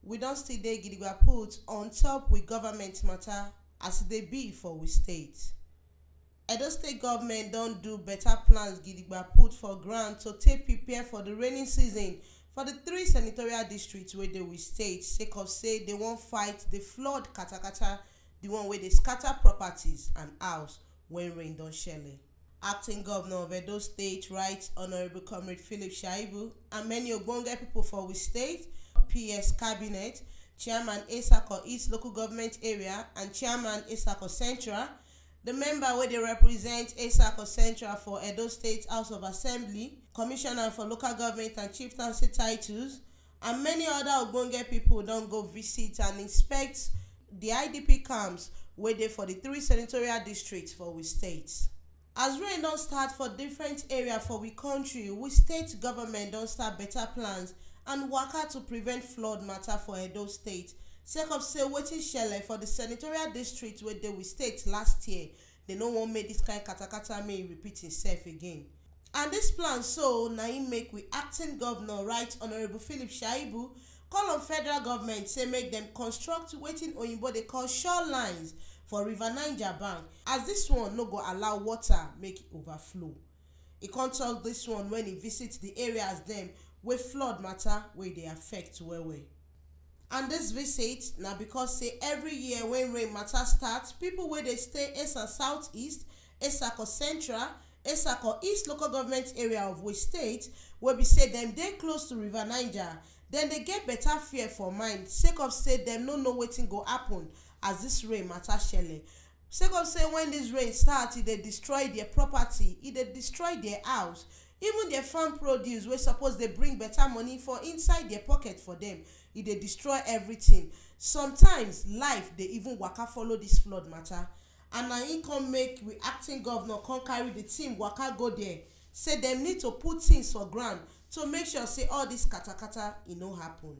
we don't still dey Gidigba put on top with government matter as they be for we state. Edo State government don't do better plans Gidigba put for ground to take prepare for the rainy season for the 3 senatorial districts where they will state, sake of say they won't fight the flood katakata, the one where they scatter properties and house when rain don't shell. Acting Governor of Edo State, Right Honorable Comrade Philip Shaibu, and many ogbonge people for we state, PS Cabinet, Chairman Etsako East Local Government Area and Chairman Etsako Central, the member where they represent Etsako Central for Edo State House of Assembly, Commissioner for Local Government and Chieftaincy titles, and many other ogbonge people don't go visit and inspect the IDP camps where they for the 3 senatorial districts for we states. As rain don't start for different areas for we country, we state government don't start better plans and waka to prevent flood matter for Edo State. Sake of say wetin shele for the senatorial district where they we state last year, they no wan make this kind katakata may repeat itself again. And this plan so na im make we acting governor Right Honorable Philip Shaibu call on federal government say make them construct wetin oyinbo they call shorelines for River Niger bank, as this one no go allow water make it overflow. He can't talk this one when he visits the areas them where flood matter where they affect well. And this visit now because say every year when rain matter starts, people where they stay east and southeast, Etsako Central, Etsako East Local Government Area of we state, where we say them they close to River Niger, then they get better fear for mind, sake of say them no know wetin go happen as this rain matter shele. Sake of say when this rain starts, they destroy their property, they destroy their house, even their farm produce wey suppose they bring better money for inside their pocket for them, they destroy everything. Sometimes life they even waka follow this flood matter, and na im come make we acting governor come carry the team waka go there, say them need to put things for ground to make sure say all this katakata no happen.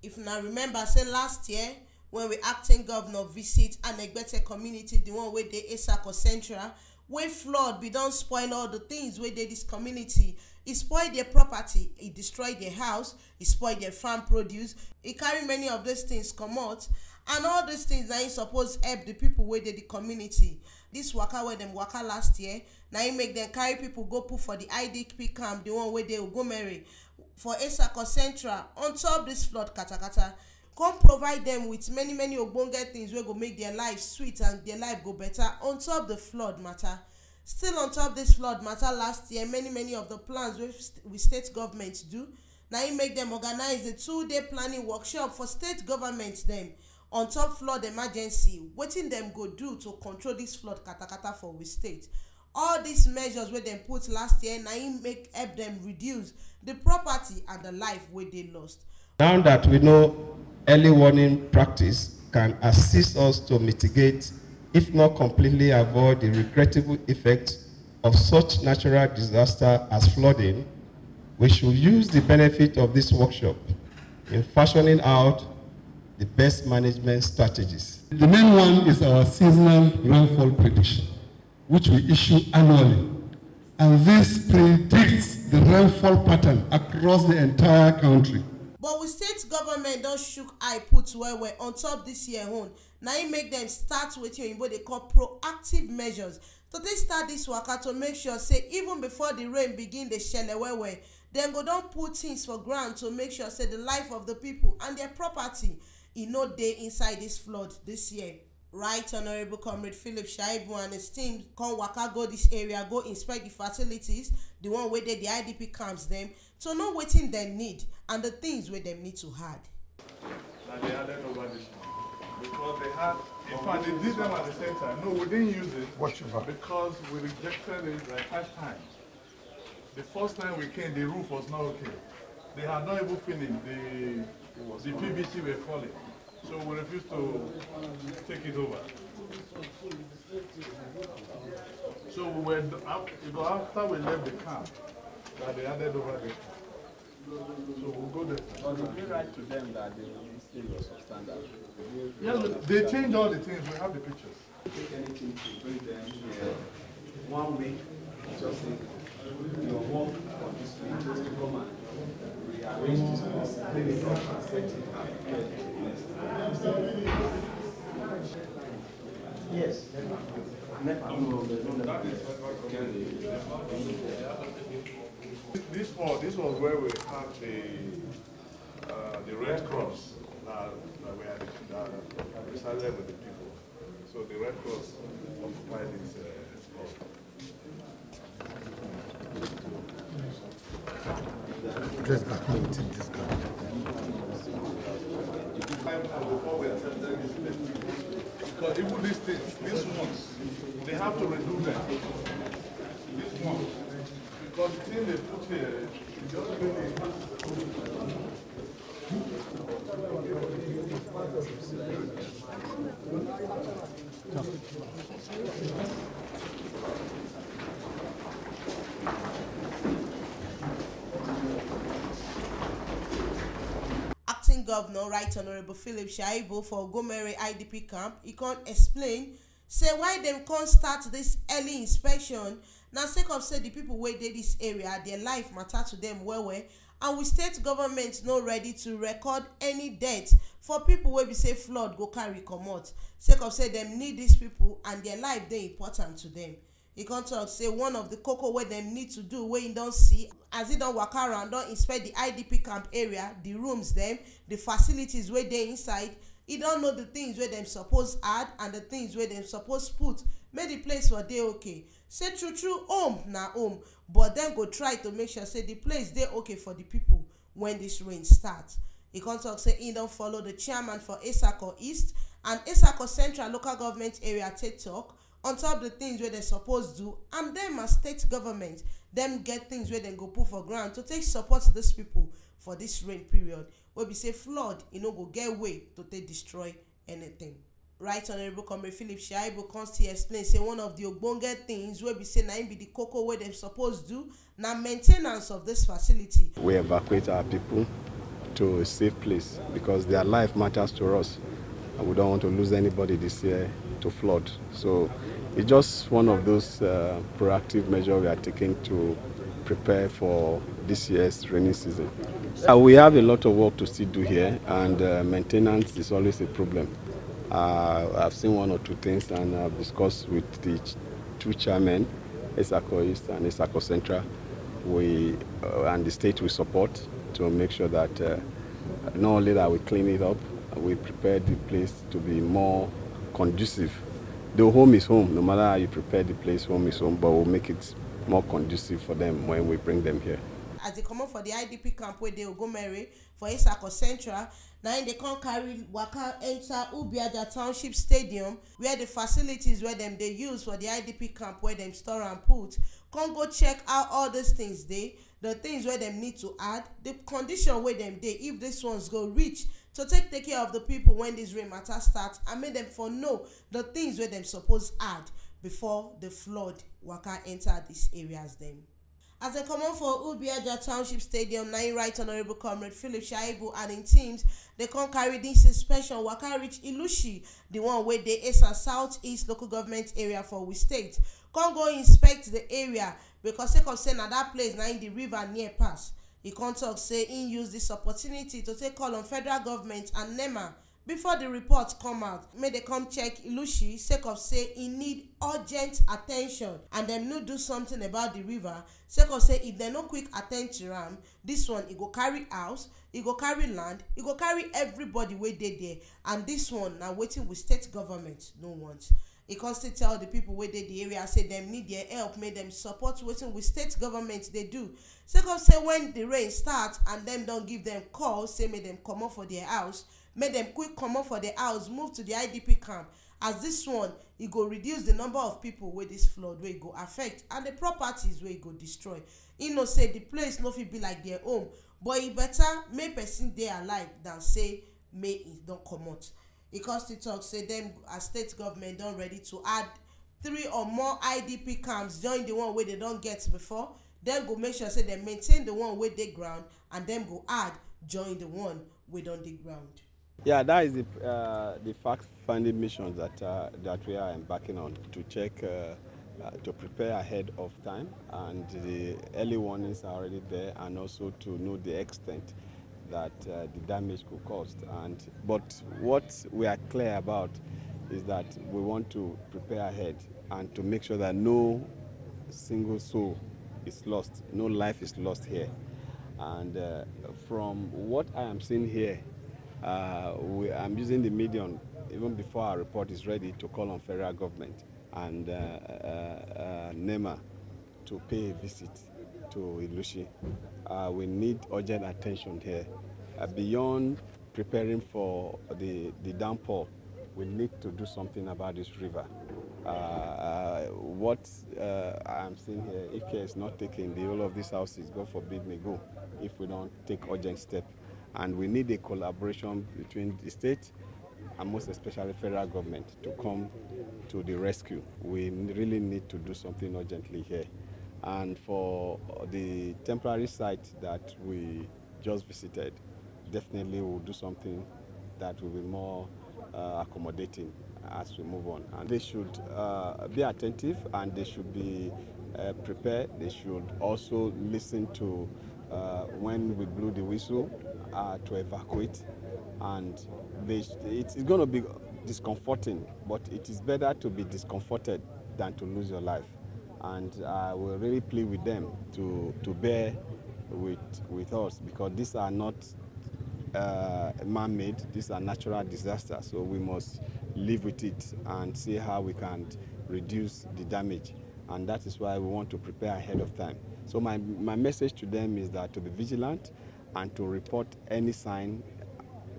If na remember say last year when we acting governor visit an Ekperi community, the one where they Etsako Central, where flood be don't spoil all the things where they this community, it spoil their property, it destroy their house, it spoil their farm produce, it carry many of these things come out, and all these things now suppose help the people where they the community. This waka where them waka last year, now it make them carry people go put for the IDP camp, the one where they will go marry for Etsako Central on top this flood katakata. Come provide them with many ogbonge things wey go make their life sweet and their life go better on top the flood matter. Still on top this flood matter last year, many of the plans we state governments do, now it make them organize a 2-day planning workshop for state governments them on top flood emergency, wetin them go do to control this flood katakata for we state. All these measures where them put last year, now it make help them reduce the property and the life where they lost. Now that we know early warning practice can assist us to mitigate, if not completely avoid, the regrettable effects of such natural disaster as flooding, we should use the benefit of this workshop in fashioning out the best management strategies. The main one is our seasonal rainfall prediction, which we issue annually. And this predicts the rainfall pattern across the entire country. But we state government don't shook eye put well on top this year own. Now it make them start with what they call proactive measures. So they start this waka to make sure say even before the rain begin the shele well, then go don't put things for ground to make sure say the life of the people and their property no day inside this flood this year. Right Honorable Comrade Philip Shaibu and his team come waka go this area, go inspect the facilities, the one where they the IDP camps them, to know wetin them need and the things where them need to add. Now they added over this one because they had, in fact, they did them at the same time. No, we didn't use it because we rejected it like 5 times. The first time we came, the roof was not okay. They had not even finished. The PVC were falling. So we refused to take it over. So we were, after we left the camp, that they added over there. So we'll go there. Or did you write to them that they still was substandard? Yes, they changed all the things. We have the pictures. Take anything to bring them here 1 week, just say your work for this week, just to come and rearrange Yes. This was where we had the Red Cross that we had that resided with the people. So the Red Cross occupied this spot. Just back me to this guy. Before we attended this place, because even these things, these ones, they have to redo them. These ones, because the thing they put here, it just really. Acting Governor, Right Honorable Philip Shaibu for Gomere IDP camp, he can't explain say why them can't start this early inspection. Now sake of say the people wey dey this area, their life matter to them well, and we state government not ready to record any death for people wey be say flood go carry comot. Sake of say them need these people and their life dey important to them. He can't talk say one of the cocoa wey them need to do wey you don't see as he don't walk around, don't inspect the IDP camp area, the rooms them, the facilities where they inside. He don't know the things where them suppose add and the things where them suppose put. Make the place for day okay. Say true home na home, but then go try to make sure say the place dey okay for the people when this rain starts. He can't talk say he don't follow the chairman for Etsako East and Etsako Central local government area take talk on top the things where they suppose do, and them as state government, them get things where they go put for ground to take support these people for this rain period. Where we say flood, go get way to take destroy anything. Right Honorable Comrade Philip Shaibu constantly explain say one of the ogbonge things where we say na be the cocoa where they suppose do na maintenance of this facility. We evacuate our people to a safe place because their life matters to us, and we don't want to lose anybody this year to flood. So it's just one of those proactive measures we are taking to prepare for this year's rainy season. We have a lot of work to still do here, and maintenance is always a problem. I've seen one or two things, and I've discussed with the two chairmen, Etsako East and Etsako Central. We and the state will support to make sure that not only that we clean it up, we prepare the place to be more conducive. The home is home, no matter how you prepare the place, home is home, but we'll make it more conducive for them when we bring them here. As they come up for the IDP camp where they will go marry for Etsako Central, now they can't carry waka enter Ubiaja Township Stadium, where the facilities where them they use for the IDP camp where them store and put. Can't go check out all these things they, the things where them need to add, the condition where them they, if these ones go reach to take care of the people when this rain matter starts, and make them for know the things where them suppose add before the flood waka enter these areas them. As they come on for Ubiaja Township Stadium, now Right Honorable Comrade Philip Shaibu and in teams, they can't carry this inspection waka reach Ilushi, the one where they is a southeast local government area for we state. Can't go inspect the area because they can say na that place now in the river near pass. He can't talk say he use this opportunity to take call on federal government and NEMA before the reports come out. May they come check Ilushi sake of say he need urgent attention and them no do something about the river sake of say if they no quick attend to am, this one he go carry house, he go carry land, he go carry everybody wey dey there, and this one now waiting with state government no want. He constantly tell the people where they the area say them need their help, make them support waiting with state government they do. Sake of say when the rain starts and them don't give them calls, say make them come up for their house, make them quick come up for their house, move to the IDP camp. As this one, it go reduce the number of people where this flood will go affect and the properties where it go destroy. Say the place no fit be like their home, but it better make person dey alive than say may it don't come out. He constantly talk say them as state government don't ready to add 3 or more IDP camps join the one where they don't get before. Then go make sure say they maintain the one where they ground and then go add join the one where don't the ground. Yeah, that is the fact-finding missions that we are embarking on to check, to prepare ahead of time, and the early warnings are already there, and also to know the extent that the damage could cause. But what we are clear about is that we want to prepare ahead and to make sure that no single soul is lost, no life is lost here. And from what I am seeing here, I'm using the medium even before our report is ready to call on federal government and NEMA to pay a visit to Ilushi. We need urgent attention here. Beyond preparing for the downpour, we need to do something about this river. What I'm seeing here, if care is not taken, the whole of these houses, God forbid, may go if we don't take urgent steps. And we need a collaboration between the state and most especially federal government to come to the rescue. We really need to do something urgently here. And for the temporary site that we just visited, definitely we'll do something that will be more accommodating as we move on. And they should be attentive and they should be prepared. They should also listen to when we blew the whistle to evacuate. And it's going to be discomforting, but it is better to be discomforted than to lose your life. And I will really plead with them to bear with us, because these are not man-made, these are natural disasters. So we must live with it and see how we can reduce the damage. And that is why we want to prepare ahead of time. So my message to them is that to be vigilant and to report any sign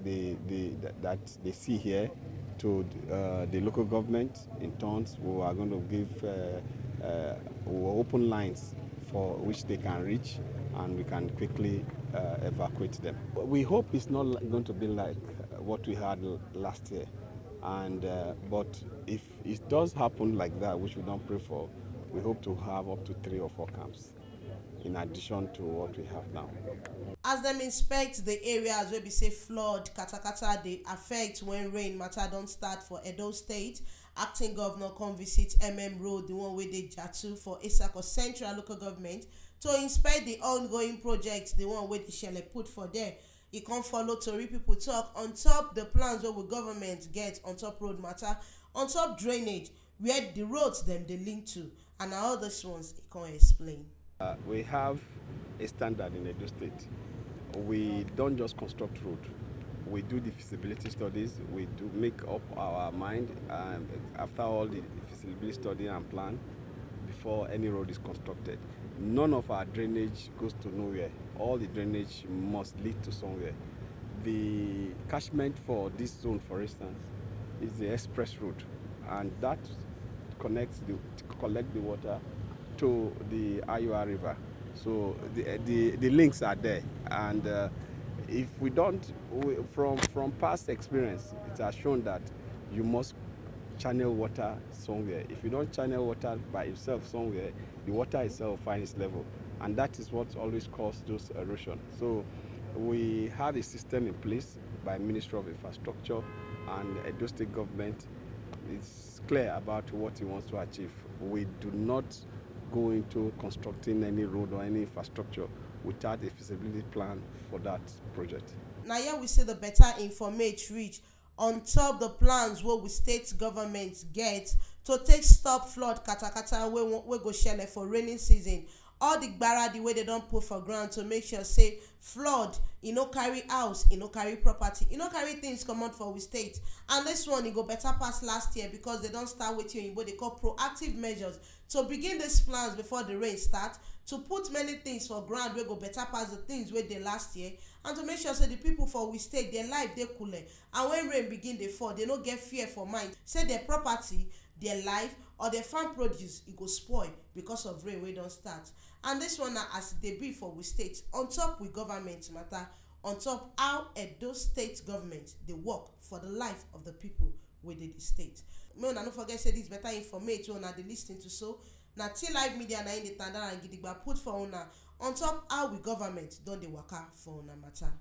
that they see here to the local government. In turns, we are going to give open lines for which they can reach, and we can quickly evacuate them. We hope it's not going to be like what we had last year, but if it does happen like that, which we don't pray for, we hope to have up to 3 or 4 camps in addition to what we have now. As them inspect the areas where we say flood, kata they affect when rain matter don't start for Edo State, Acting Governor come visit Road, the one where they Jatu for Etsako Central Local Government, to inspect the ongoing projects, the one where the shell put for there. You can follow Tori people talk on top the plans where the government get on top road matter, on top drainage, where the roads them they link to, and all those ones he can explain. We have a standard in Edo State. We don't just construct road. We do the feasibility studies. We do make up our mind after all the feasibility study and plan before any road is constructed. None of our drainage goes to nowhere. All the drainage must lead to somewhere. The catchment for this zone, for instance, is the express road, and that connects collect the water to the Ayua River. So the links are there, and if we don't, from past experience, it has shown that you must channel water somewhere. If you don't channel water by yourself somewhere, the water itself will find its level, and that is what always causes those erosion. So we have a system in place by Ministry of Infrastructure and Edo State Government. It's clear about what it wants to achieve. We do not go into constructing any road or any infrastructure without a feasibility plan for that project. Now here we see the better information reach on top the plans where we state governments get to take stop flood kata we go shell for raining season. All the baradi where they don't put for ground to make sure say flood, carry house, carry property, carry things come out for we state. And this one go better pass last year because they don't start with what they call proactive measures to begin these plans before the rain starts, to put many things for ground where go better pass the things where they last year, and to make sure say the people for we state their life they cool, and when rain begin they fall, they don't get fear for mind. Say their property, their life, or their farm produce it go spoil because of rain we don't start. And this one now as they be for we state on top with government matter, on top how Edo State government they work for the life of the people within the state. Me una no forget say this better information una dey listening to, so na T Live Media na in the Tanda and Gidigba put for una on top how we government don dey waka for una matter.